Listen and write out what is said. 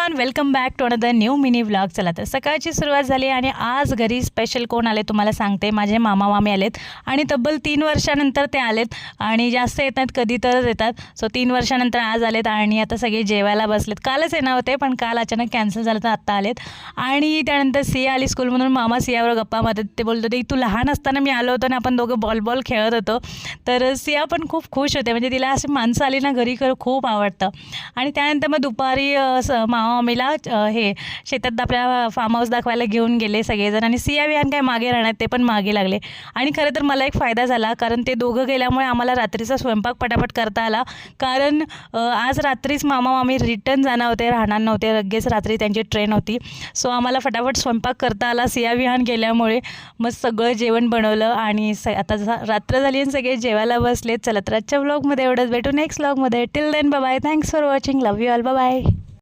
Everyone, welcome back to another new mini vlog. चला तर सकाळची सुरुवात झाली आणि आज घरी स्पेशल कोण आले तुम्हाला सांगते. माझे मामा मामी आलेत आणि तब्बल 3 वर्षानंतर ते आलेत आणि जास्त येत नाहीत, कधी तरच येतात. सो 3 वर्षानंतर आज आलेत आणि आता सगळे जेवायला बसलेत. कालच येणार होते पण काल अचानक कॅन्सल झालं तर आत्ता आलेत. आणि त्यानंतर सिया आली स्कूलमधून. मामा सियावर गप्पा मारत. ते बोलत होते तू लहान असताना मी आलो होतो आणि आपण दोघं बॉल खेळत होतो. तर सिया पण खूप खुश होते, म्हणजे तिला अशी माणसं आली ना घरी खूप आवडतं. आणि त्यानंतर मग दुपारी मामा मामीला हे शेतात आपल्या फार्म हाऊस दाखवायला घेऊन गेले सगळेजण. आणि सिया विहान काय मागे राहणार, ते पण मागे लागले. आणि खरं तर मला एक फायदा झाला, कारण ते दोघं गेल्यामुळे आम्हाला रात्रीचा स्वयंपाक पटापट करता आला. कारण आज रात्रीच मामा मामी रिटर्न जाणार होते, राहणार नव्हते, लगेच रात्री त्यांची ट्रेन होती. सो आम्हाला फटाफट स्वयंपाक करता आला सिया विहान गेल्यामुळे. मग सगळं जेवण बनवलं आणि आता रात्र झाली आणि सगळे जेवायला बसलेत. चला तर आजच्या व्लॉगमध्ये एवढंच. भेटू नेक्स्ट व्लॉगमध्ये. Till then bye bye. Thanks for watching. Love you all. Bye bye.